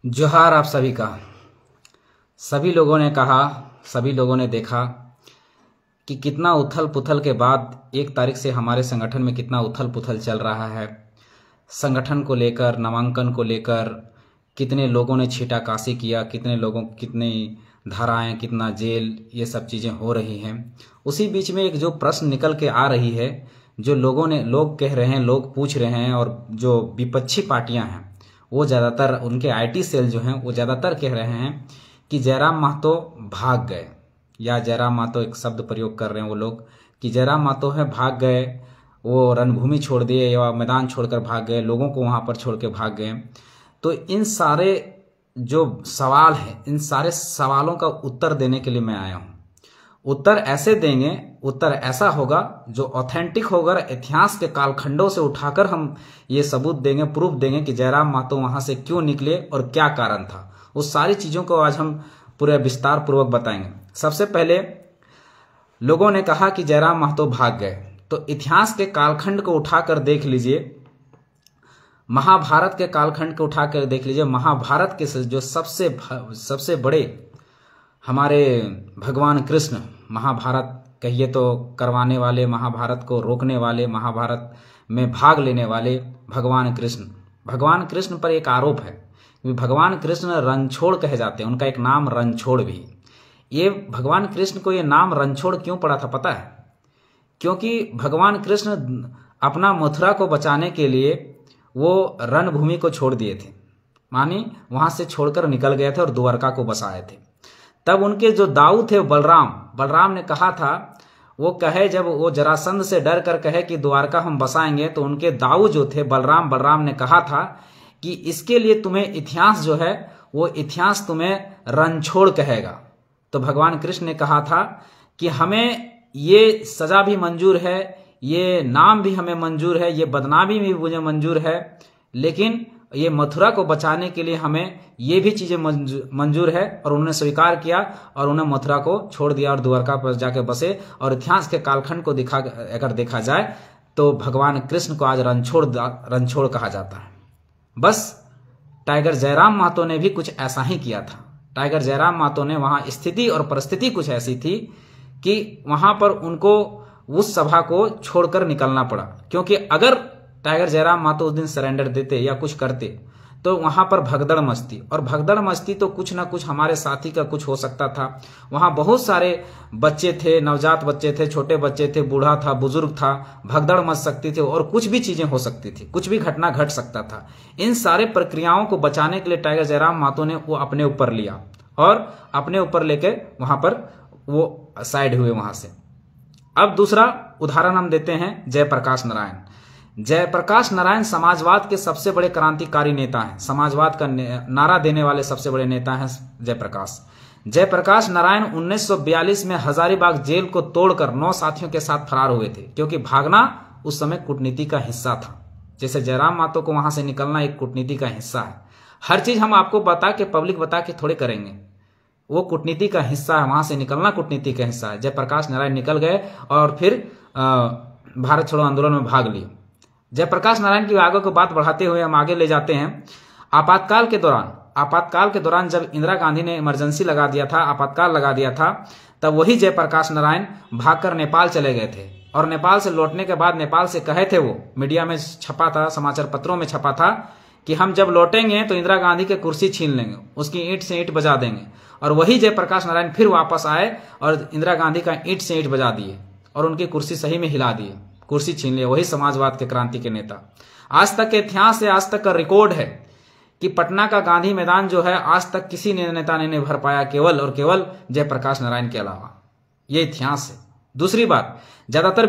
जोहार आप सभी का। सभी लोगों ने कहा, सभी लोगों ने देखा कि कितना उथल पुथल के बाद 1 तारीख से हमारे संगठन में कितना उथल पुथल चल रहा है। संगठन को लेकर, नामांकन को लेकर कितने लोगों ने छीटाकाशी किया, कितने लोगों कितनी धाराएं, कितना जेल, ये सब चीज़ें हो रही हैं। उसी बीच में एक जो प्रश्न निकल के आ रही है, जो लोग कह रहे हैं, लोग पूछ रहे हैं, और जो विपक्षी पार्टियां हैं वो ज़्यादातर, उनके आईटी सेल जो हैं वो ज़्यादातर कह रहे हैं कि जयराम महतो भाग गए, या जयराम महतो एक शब्द प्रयोग कर रहे हैं वो लोग कि जयराम महतो है भाग गए, वो रणभूमि छोड़ दिए या मैदान छोड़कर भाग गए, लोगों को वहाँ पर छोड़ के भाग गए। तो इन सारे जो सवाल हैं, इन सारे सवालों का उत्तर देने के लिए मैं आया हूँ। उत्तर ऐसे देंगे, उत्तर ऐसा होगा जो ऑथेंटिक होगा, इतिहास के कालखंडों से उठाकर हम ये सबूत देंगे, प्रूफ देंगे कि जयराम महतो वहां से क्यों निकले और क्या कारण था। उस सारी चीजों को आज हम पूरे विस्तार पूर्वक बताएंगे। सबसे पहले लोगों ने कहा कि जयराम महतो भाग गए, तो इतिहास के कालखंड को उठाकर देख लीजिए, महाभारत के कालखंड को उठाकर देख लीजिए। महाभारत के जो सबसे बड़े हमारे भगवान कृष्ण, महाभारत कहिए तो करवाने वाले, महाभारत को रोकने वाले, महाभारत में भाग लेने वाले भगवान कृष्ण पर एक आरोप है कि भगवान कृष्ण रणछोड़ कहे जाते हैं, उनका एक नाम रणछोड़ भी। ये भगवान कृष्ण को ये नाम रणछोड़ क्यों पड़ा था पता है? क्योंकि भगवान कृष्ण अपना मथुरा को बचाने के लिए वो रणभूमि को छोड़ दिए थे, मानी वहां से छोड़कर निकल गए थे और द्वारका को बसाए थे। तब उनके जो दाऊ थे बलराम ने कहा था, वो कहे जब वो जरासंध से डर कर कहे कि द्वारका हम बसाएंगे, तो उनके दाऊ जो थे बलराम ने कहा था कि इसके लिए तुम्हें इतिहास जो है वो इतिहास तुम्हें रणछोड़ कहेगा। तो भगवान कृष्ण ने कहा था कि हमें ये सजा भी मंजूर है, ये नाम भी हमें मंजूर है, ये बदनामी भी मुझे मंजूर है, लेकिन ये मथुरा को बचाने के लिए हमें ये भी चीजें मंजूर है। और उन्होंने स्वीकार किया और उन्हें मथुरा को छोड़ दिया और द्वारका पर जाके बसे। और इतिहास के कालखंड को अगर देखा जाए तो भगवान कृष्ण को आज रणछोड़ कहा जाता है। बस टाइगर जयराम महतो ने भी कुछ ऐसा ही किया था। टाइगर जयराम महतो ने वहां स्थिति और परिस्थिति कुछ ऐसी थी कि वहां पर उनको उस सभा को छोड़कर निकलना पड़ा, क्योंकि अगर टाइगर जयराम महतो उस दिन सरेंडर देते या कुछ करते तो वहां पर भगदड़ मचती, और भगदड़ मचती तो कुछ ना कुछ हमारे साथी का कुछ हो सकता था। वहां बहुत सारे बच्चे थे, नवजात बच्चे थे, छोटे बच्चे थे, बूढ़ा था, बुजुर्ग था, भगदड़ मच सकती थी और कुछ भी चीजें हो सकती थी, कुछ भी घटना घट सकता था। इन सारे प्रक्रियाओं को बचाने के लिए टाइगर जयराम महतो ने वो अपने ऊपर लिया और अपने ऊपर लेके वहां पर वो साइड हुए वहां से। अब दूसरा उदाहरण हम देते हैं जयप्रकाश नारायण। जयप्रकाश नारायण समाजवाद के सबसे बड़े क्रांतिकारी नेता हैं, समाजवाद का नारा देने वाले सबसे बड़े नेता हैं जयप्रकाश नारायण 1942 में हजारीबाग जेल को तोड़कर 9 साथियों के साथ फरार हुए थे, क्योंकि भागना उस समय कूटनीति का हिस्सा था। जैसे जयराम महतो को वहां से निकलना एक कूटनीति का हिस्सा है। हर चीज हम आपको बता के, पब्लिक बता के थोड़े करेंगे, वो कूटनीति का हिस्सा है, वहां से निकलना कूटनीति का हिस्सा है। जयप्रकाश नारायण निकल गए और फिर भारत छोड़ो आंदोलन में भाग लिए। जयप्रकाश नारायण की आगे को बात बढ़ाते हुए हम आगे ले जाते हैं। आपातकाल के दौरान जब इंदिरा गांधी ने इमरजेंसी लगा दिया था, आपातकाल लगा दिया था, तब वही जयप्रकाश नारायण भागकर नेपाल चले गए थे। और नेपाल से लौटने के बाद नेपाल से कहे थे, वो मीडिया में छपा था, समाचार पत्रों में छपा था कि हम जब लौटेंगे तो इंदिरा गांधी के कुर्सी छीन लेंगे, उसकी ईंट से ईंट बजा देंगे। और वही जयप्रकाश नारायण फिर वापस आए और इंदिरा गांधी का ईंट से ईंट बजा दिए और उनकी कुर्सी सही में हिला दिए, कुर्सी छीन लिया। वही समाजवाद के क्रांति के नेता। आज तक के इतिहास से आज तक का रिकॉर्ड है कि पटना का गांधी मैदान जो है आज तक किसी नेता ने नहीं भर पाया, केवल और केवल जयप्रकाश नारायण के अलावा। ये इतिहास है। तीसरी बात, ज्यादातर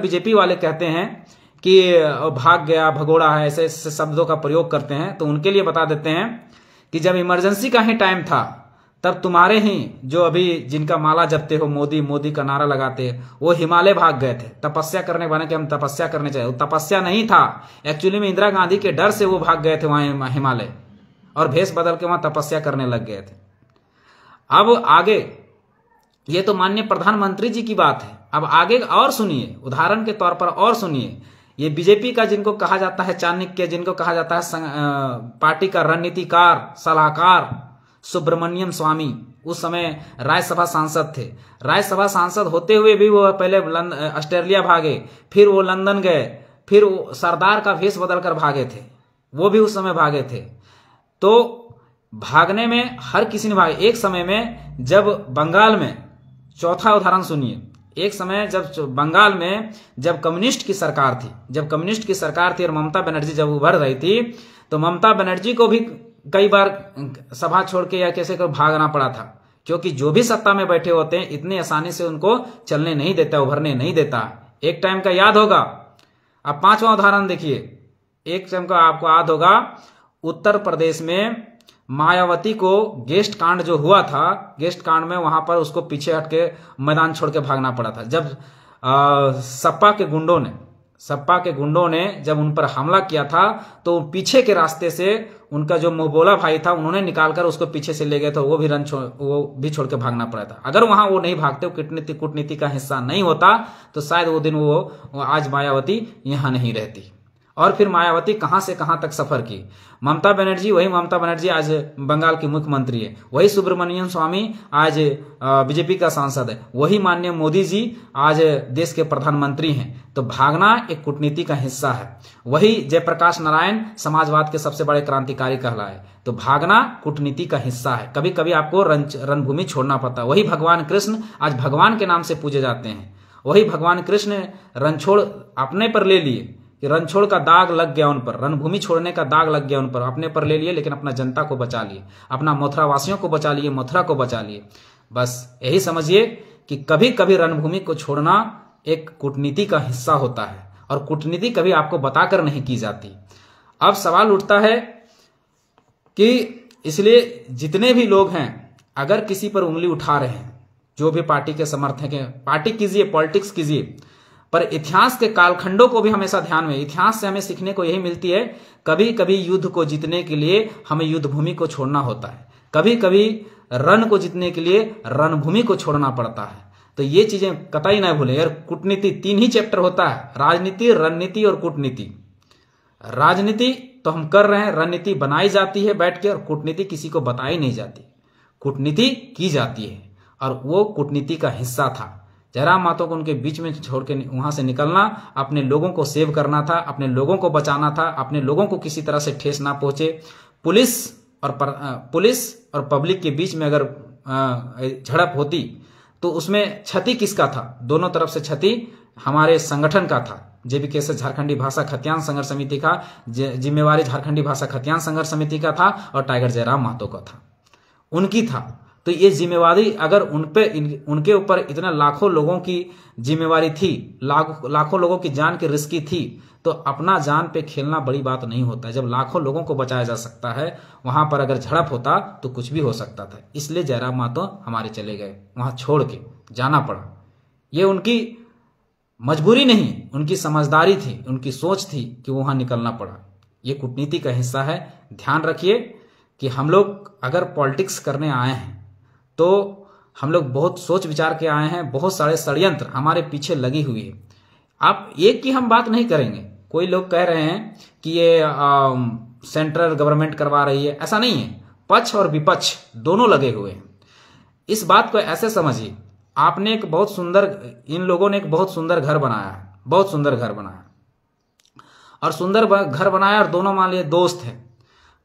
बीजेपी वाले कहते हैं कि भाग गया, भगोड़ा है, ऐसे ऐसे शब्दों का प्रयोग करते हैं। तो उनके लिए बता देते हैं कि जब इमरजेंसी का ही टाइम था, तब तुम्हारे ही जो अभी जिनका माला जपते हो, मोदी का नारा लगाते हैं, वो हिमालय भाग गए थे तपस्या करने बने कि हम तपस्या करने चाहिए। तपस्या नहीं था, एक्चुअली में इंदिरा गांधी के डर से वो भाग गए थे वहां हिमालय, और भेष बदल के वहां तपस्या करने लग गए थे। अब आगे, ये तो माननीय प्रधानमंत्री जी की बात है। अब आगे और सुनिए, उदाहरण के तौर पर और सुनिए ये बीजेपी का जिनको कहा जाता है चाणक्य, जिनको कहा जाता है पार्टी का रणनीतिकार सलाहकार सुब्रमण्यम स्वामी, उस समय राज्यसभा सांसद थे। राज्यसभा सांसद होते हुए भी वो पहले ऑस्ट्रेलिया भागे, फिर वो लंदन गए, फिर वो सरदार का भेष बदलकर भागे थे, वो भी उस समय भागे थे। तो भागने में हर किसी ने भागे। एक समय में जब बंगाल में, चौथा उदाहरण सुनिए, एक समय जब बंगाल में जब कम्युनिस्ट की सरकार थी और ममता बनर्जी जब उभर रही थी, तो ममता बनर्जी को भी कई बार सभा छोड़ के या कैसे को भागना पड़ा था, क्योंकि जो भी सत्ता में बैठे होते हैं इतनी आसानी से उनको चलने नहीं देता, उभरने नहीं देता। एक टाइम का याद होगा, अब पांचवा उदाहरण देखिए, एक टाइम का आपको याद होगा, उत्तर प्रदेश में मायावती को गेस्ट कांड जो हुआ था, गेस्ट कांड में वहां पर उसको पीछे हट के मैदान छोड़ के भागना पड़ा था। जब सपा के गुंडों ने जब उन पर हमला किया था, तो पीछे के रास्ते से उनका जो मुंहबोला भाई था उन्होंने निकालकर उसको पीछे से ले गए थे, वो भी छोड़ के भागना पड़ा था। अगर वहां वो नहीं भागते, कूटनीति का हिस्सा नहीं होता, तो शायद वो दिन वो आज मायावती यहां नहीं रहती। और फिर मायावती कहां से कहां तक सफर की। ममता बनर्जी आज बंगाल की मुख्यमंत्री है, वही सुब्रमण्यम स्वामी आज बीजेपी का सांसद है, वही माननीय मोदी जी आज देश के प्रधानमंत्री हैं। तो भागना एक कूटनीति का हिस्सा है। वही जयप्रकाश नारायण समाजवाद के सबसे बड़े क्रांतिकारी कहलाए। तो भागना कूटनीति का हिस्सा है। कभी कभी आपको रणभूमि छोड़ना पड़ता है। वही भगवान कृष्ण आज भगवान के नाम से पूजे जाते हैं। वही भगवान कृष्ण रणछोड़ अपने पर ले लिए कि रणछोड़ का दाग लग गया उन पर, रणभूमि छोड़ने का दाग लग गया उन पर, अपने पर ले लिए, लेकिन अपना जनता को बचा लिए, अपना मथुरा वासियों को बचा लिए, मथुरा को बचा लिए। बस यही समझिए कि कभी कभी रणभूमि को छोड़ना एक कूटनीति का हिस्सा होता है, और कूटनीति कभी आपको बताकर नहीं की जाती। अब सवाल उठता है कि इसलिए जितने भी लोग हैं, अगर किसी पर उंगली उठा रहे हैं, जो भी पार्टी के समर्थक हैं, पार्टी कीजिए, पॉलिटिक्स कीजिए, पर इतिहास के कालखंडों को भी हमेशा ध्यान में, इतिहास से हमें सीखने को यही मिलती है, कभी कभी युद्ध को जीतने के लिए हमें युद्ध भूमि को छोड़ना होता है, कभी कभी रण को जीतने के लिए रणभूमि को छोड़ना पड़ता है। तो ये चीजें कतई ना भूलें यार। कूटनीति 3 ही चैप्टर होता है, राजनीति, रणनीति और कूटनीति। राजनीति तो हम कर रहे हैं, रणनीति बनाई जाती है बैठ के, और कूटनीति किसी को बताई नहीं जाती, कूटनीति की जाती है। और वो कूटनीति का हिस्सा था। जयराम महतो को उनके बीच में छोड़ के वहां से निकलना, अपने लोगों को सेव करना था, अपने लोगों को बचाना था, अपने लोगों को किसी तरह से ठेस ना पहुंचे। पुलिस और पब्लिक के बीच में अगर झड़प होती तो उसमें क्षति किसका था? दोनों तरफ से क्षति हमारे संगठन का था। जेबीके से झारखंडी भाषा खतियान संघर्ष समिति का जिम्मेवारी झारखंडी भाषा खतियान संघर्ष समिति का था, और टाइगर जयराम महतो का था, उनकी था। तो ये जिम्मेवारी अगर उनके ऊपर इतना लाखों लोगों की जिम्मेवारी थी, लाखों लोगों की जान की रिस्की थी, तो अपना जान पे खेलना बड़ी बात नहीं होता है। जब लाखों लोगों को बचाया जा सकता है, वहां पर अगर झड़प होता तो कुछ भी हो सकता था। इसलिए जयराम महतो हमारे चले गए, वहां छोड़ के जाना पड़ा। ये उनकी मजबूरी नहीं, उनकी समझदारी थी, उनकी सोच थी कि वहां निकलना पड़ा। ये कूटनीति का हिस्सा है। ध्यान रखिए कि हम लोग अगर पॉलिटिक्स करने आए हैं तो हम लोग बहुत सोच विचार के आए हैं, बहुत सारे षड्यंत्र हमारे पीछे लगी हुई है। आप एक की हम बात नहीं करेंगे। कोई लोग कह रहे हैं कि ये सेंट्रल गवर्नमेंट करवा रही है, ऐसा नहीं है। पक्ष और विपक्ष दोनों लगे हुए हैं। इस बात को ऐसे समझिए, आपने एक बहुत सुंदर, इन लोगों ने एक बहुत सुंदर घर बनाया है, बहुत सुंदर घर बनाया, और सुंदर घर बनाया, और दोनों मान लिए दोस्त हैं,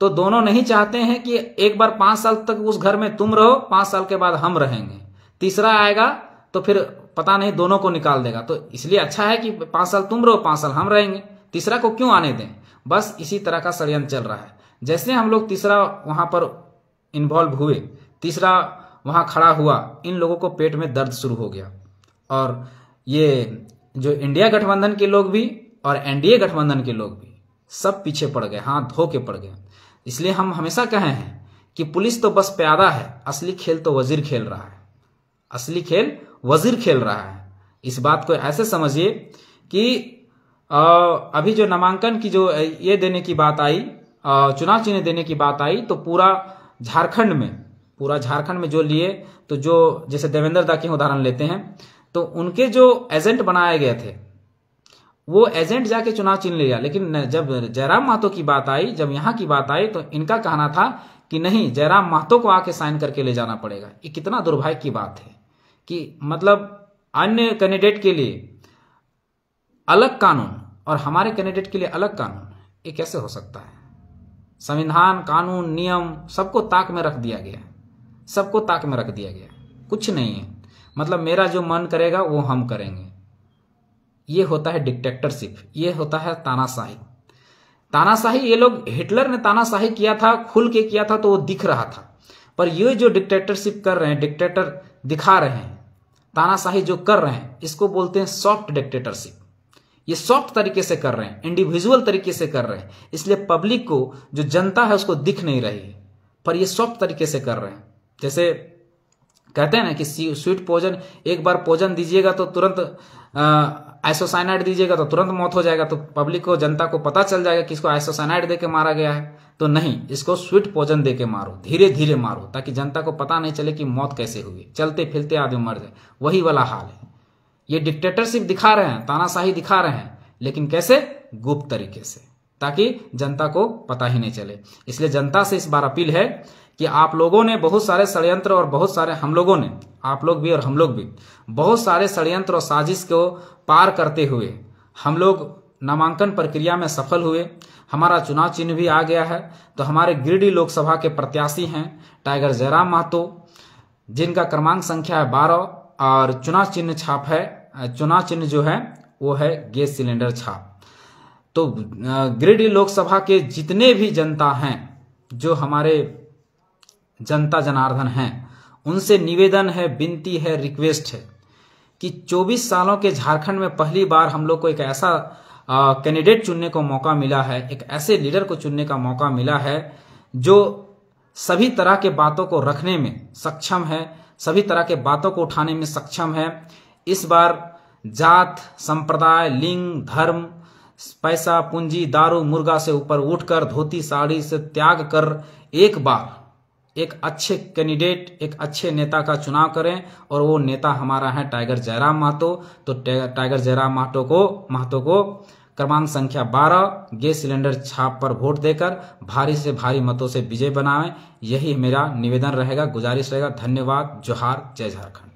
तो दोनों नहीं चाहते हैं कि एक बार 5 साल तक उस घर में तुम रहो, 5 साल के बाद हम रहेंगे, तीसरा आएगा तो फिर पता नहीं दोनों को निकाल देगा। तो इसलिए अच्छा है कि 5 साल तुम रहो, 5 साल हम रहेंगे, तीसरा को क्यों आने दें। बस इसी तरह का षड्यंत्र चल रहा है। जैसे हम लोग तीसरा वहां पर इन्वॉल्व हुए, तीसरा वहां खड़ा हुआ, इन लोगों को पेट में दर्द शुरू हो गया। और ये जो इंडिया गठबंधन के लोग भी और एनडीए गठबंधन के लोग भी सब पीछे पड़ गए, हाथ धो के पड़ गए। इसलिए हम हमेशा कहे हैं कि पुलिस तो बस प्यादा है, असली खेल तो वजीर खेल रहा है, असली खेल वजीर खेल रहा है। इस बात को ऐसे समझिए कि अभी जो नामांकन की जो ये देने की बात आई, चुनाव चिन्ह देने की बात आई, तो पूरा झारखंड में जो लिए, तो जो जैसे देवेंद्र दा के उदाहरण लेते हैं, तो उनके जो एजेंट बनाए गए थे वो एजेंट जाके चुनाव चिन्ह लिया, लेकिन जब जयराम महतो की बात आई, जब यहाँ की बात आई, तो इनका कहना था कि नहीं, जयराम महतो को आके साइन करके ले जाना पड़ेगा। ये कितना दुर्भाग्य की बात है कि मतलब अन्य कैंडिडेट के लिए अलग कानून और हमारे कैंडिडेट के लिए अलग कानून, ये कैसे हो सकता है? संविधान, कानून, नियम सबको ताक में रख दिया गया, सबको ताक में रख दिया गया, कुछ नहीं है। मतलब मेरा जो मन करेगा वो हम करेंगे। ये होता है डिक्टेटरशिप, ये होता है तानाशाही। तानाशाही, ये लोग, हिटलर ने तानाशाही किया था, खुल के किया था तो वो दिख रहा था, पर ये जो डिक्टेटरशिप कर रहे हैं, डिक्टेटर दिखा रहे हैं, तानाशाही जो कर रहे हैं, इसको बोलते हैं सॉफ्ट डिक्टेटरशिप। ये सॉफ्ट तरीके से कर रहे हैं, इंडिविजुअल तरीके से कर रहे हैं, इसलिए पब्लिक को, जो जनता है, उसको दिख नहीं रही है, पर ये सॉफ्ट तरीके से कर रहे हैं। जैसे कहते हैं ना कि स्वीट पॉइजन, एक बार पॉइजन दीजिएगा तो तुरंत, आइसोसाइनाइड दीजिएगा तो तुरंत मौत हो जाएगा, तो पब्लिक को, जनता को पता चल जाएगा कि इसको आइसोसाइनाइड देके मारा गया है। तो नहीं, इसको स्वीट पॉइजन देके मारो, धीरे धीरे मारो, ताकि जनता को पता नहीं चले कि मौत कैसे हुई, चलते फिरते आदमी मर जाए। वही वाला हाल है। ये डिक्टेटरशिप दिखा रहे हैं, तानाशाही दिखा रहे हैं, लेकिन कैसे? गुप्त तरीके से, ताकि जनता को पता ही नहीं चले। इसलिए जनता से इस बार अपील है कि आप लोगों ने बहुत सारे षड्यंत्र और बहुत सारे, हम लोगों ने, आप लोग भी और हम लोग भी, बहुत सारे षड्यंत्र और साजिश को पार करते हुए हम लोग नामांकन प्रक्रिया में सफल हुए। हमारा चुनाव चिन्ह भी आ गया है। तो हमारे गिरिडीह लोकसभा के प्रत्याशी हैं टाइगर जयराम महतो, जिनका क्रमांक संख्या है 12 और चुनाव चिन्ह छाप है, चुनाव चिन्ह जो है वो है गैस सिलेंडर छाप। तो गिरिडीह लोकसभा के जितने भी जनता हैं, जो हमारे जनता जनार्दन हैं, उनसे निवेदन है, विनती है, रिक्वेस्ट है कि 24 सालों के झारखंड में पहली बार हम लोग को एक ऐसा कैंडिडेट चुनने को मौका मिला है, एक ऐसे लीडर को चुनने का मौका मिला है जो सभी तरह के बातों को रखने में सक्षम है, सभी तरह के बातों को उठाने में सक्षम है। इस बार जात, संप्रदाय, लिंग, धर्म, पैसा, पूंजी, दारू, मुर्गा से ऊपर उठकर, धोती साड़ी से त्याग कर एक बार एक अच्छे कैंडिडेट, एक अच्छे नेता का चुनाव करें, और वो नेता हमारा है टाइगर जयराम महतो। तो टाइगर जयराम महतो को क्रमांक संख्या 12 गैस सिलेंडर छाप पर वोट देकर भारी से भारी मतों से विजय बनाएं। यही मेरा निवेदन रहेगा, गुजारिश रहेगा। धन्यवाद। जोहार। जय झारखंड।